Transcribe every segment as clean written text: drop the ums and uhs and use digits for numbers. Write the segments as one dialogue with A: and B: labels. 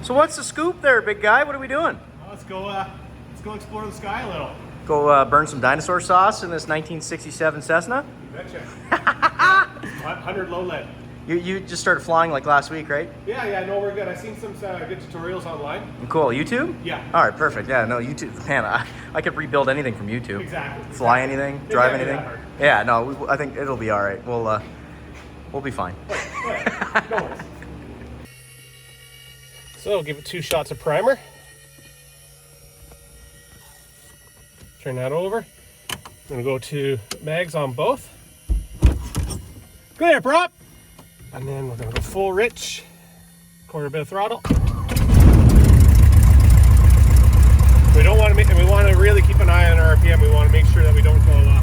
A: So what's the scoop there, big guy? What are we doing?
B: Well, let's go explore the sky a little.
A: Go burn some dinosaur sauce in this 1967 Cessna?
B: You betcha. 100 low lead.
A: You just started flying like last week, right?
B: Yeah, no, we're good. I've seen some good tutorials online.
A: Cool. YouTube?
B: Yeah.
A: All right, perfect. Yeah, no, YouTube. Man, I could rebuild anything from YouTube.
B: Exactly.
A: Fly anything, drive
B: can't be
A: anything.
B: that hard.
A: Yeah, no, I think it'll be all right. We'll be fine.
B: No worries. So give it 2 shots of primer. Turn that over. I'm gonna go to mags on both. Go there, prop. And then we're gonna go full rich, quarter bit of throttle. We don't want to make, and we want to really keep an eye on our RPM. We want to make sure that we don't go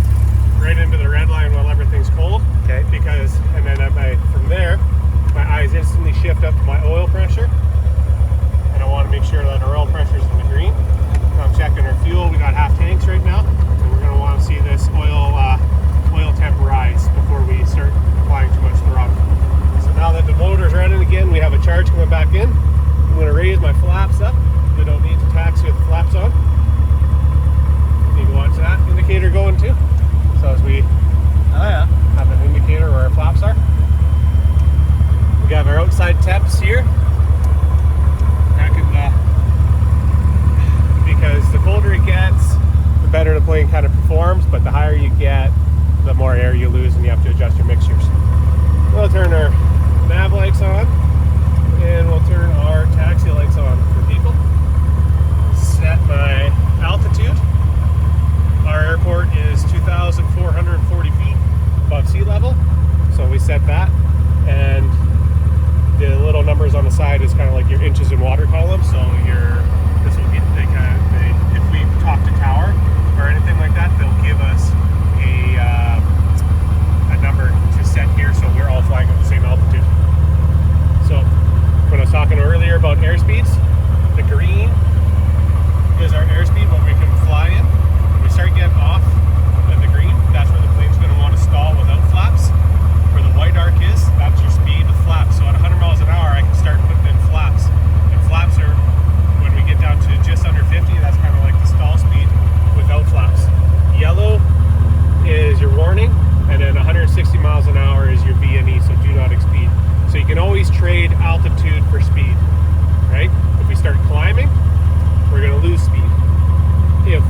B: right into the red line while everything's cold.
A: Okay.
B: Because, and then from there, my eyes instantly shift up to my oil pressure, and I want to make sure that our oil pressure is in the green. I'm checking our fuel. We got half tanks right now, and we're gonna want to see this oil temp rise before we start applying too much throttle. So now that the motor's running again, we have a charge coming back in. I'm going to raise my flaps up. We don't need to taxi with the flaps on. You can watch that indicator going too. So as we have an indicator where our flaps are. We got our outside temps here. That can, because the colder it gets, the better the plane kind of performs, but the higher you get, the more air you lose and you have to adjust your mixtures. We'll turn our nav lights on and we'll turn our taxi lights on for people. Set my altitude. Our airport is 2,440 feet above sea level, so we set that, and the little numbers on the side is kind of like your inches in water column. So this will be if we talk to tower or anything like that, they'll give us a number to set here, so we're all flying at the same altitude. So when I was talking earlier about airspeeds, the green is our airspeed, what we can fly in. When we start getting off of the green, that's where the plane's going to want to stall without flaps. Where the white arc is, that's your speed with flaps. So at 100 miles an hour, I can start putting in flaps. And flaps are, when we get down to just under 50, that's kind of like the stall speed without flaps. Yellow is your warning, and then 160 miles an hour is your VNE, so do not exceed. So you can always trade altitude for speed, right? If we start climbing, we're going to lose speed. If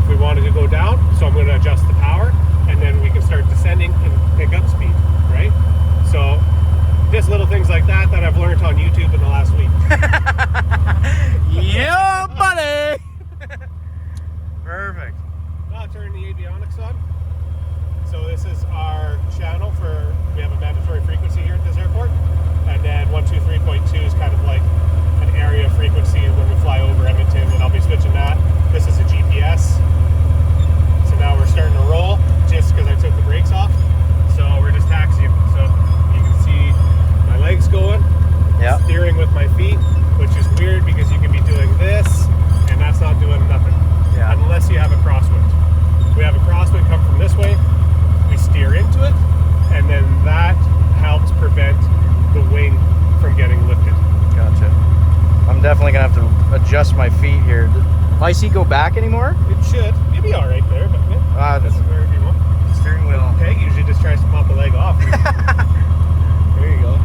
B: we wanted to go down, so I'm going to adjust the power, and then we can start descending and pick up speed, right? So just little things like that I've learned on YouTube in the last week.
A: Yeah, buddy. Perfect.
B: I'll turn the avionics on. So this is our channel we have a mandatory frequency here at this airport. And then 123.2 is kind of like an area frequency when we fly over Edmonton, and I'll be switching that. This is a GPS. So now we're starting to roll just because I took the brakes off. So we're just taxiing. So you can see my legs going.
A: Yeah.
B: Steering with my feet, which is weird because you can be doing this and that's not doing nothing.
A: Yeah.
B: Unless you have a crosswind. We have a crosswind come from this way, we steer into it, and then that helps prevent the wing from getting lifted.
A: Gotcha. I'm definitely gonna have to adjust my feet here. Does my seat go back anymore?
B: It should. You'll be all right there, but yeah,
A: That's
B: wherever you want.
A: steering wheel.
B: Peg usually just tries to pop a leg off. There you go.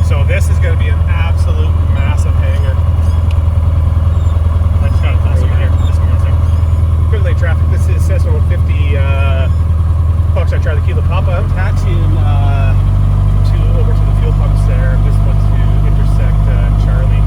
B: So this is going to be an absolute massive hangar. I just got to toss over here. Just give me a second. Clear lane traffic. This is Cessna 150 Foxtrot Charlie Kilo Papa. I'm taxiing over to the fuel pumps there. I'm just about to intersect Charlie.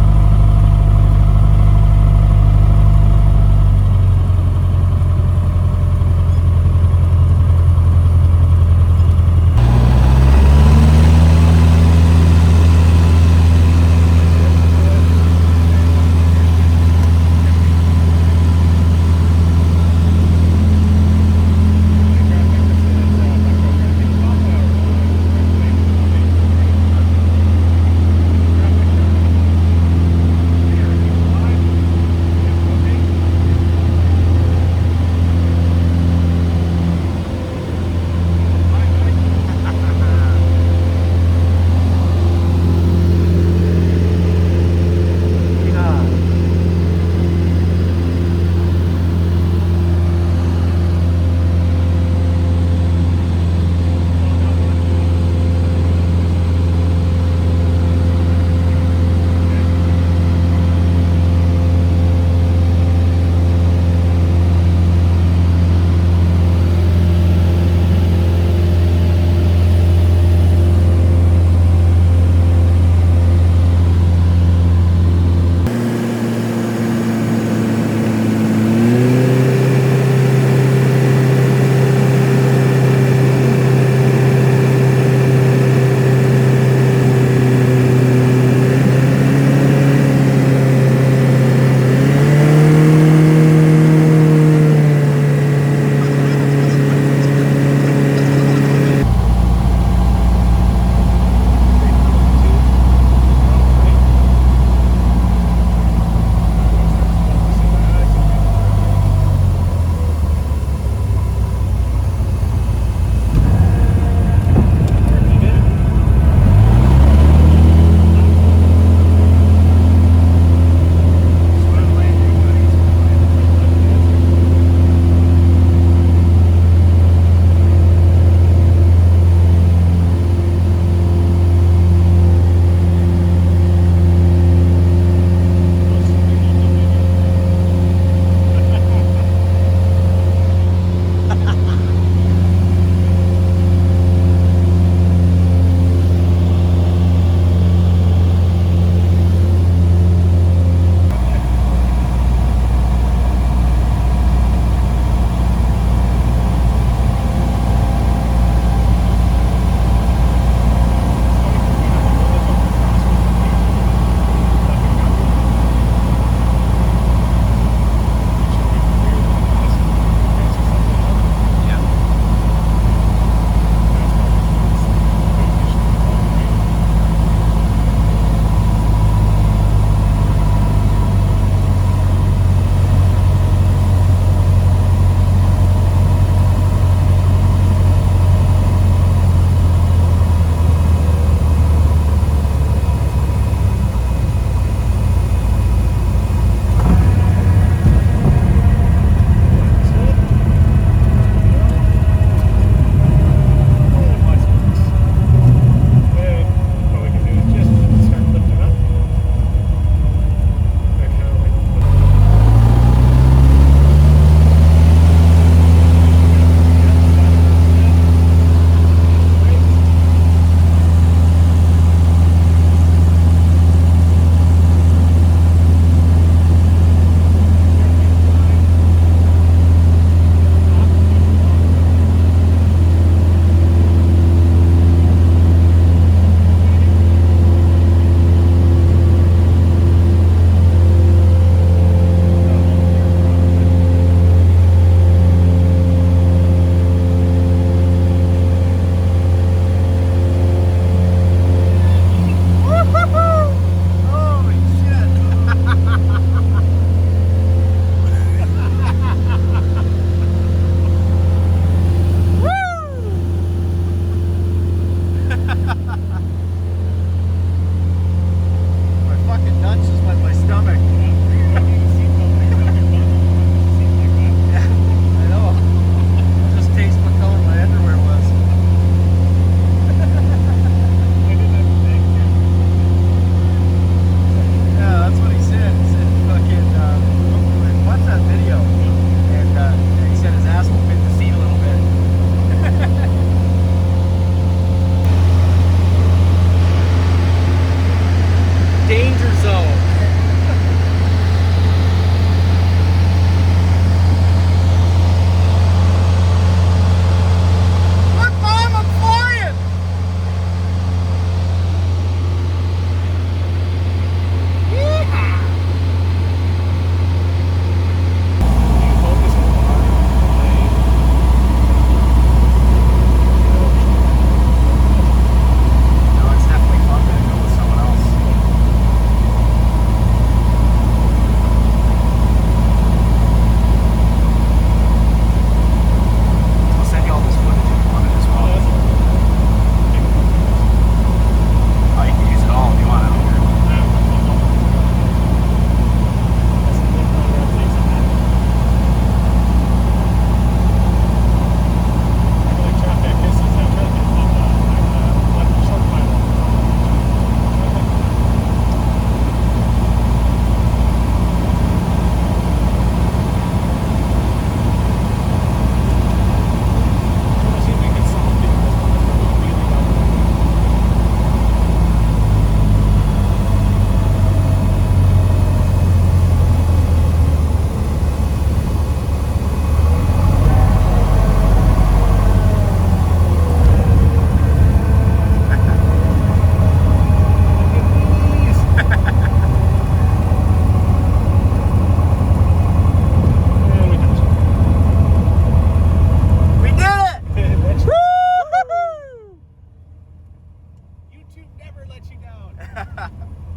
B: YouTube never lets you down.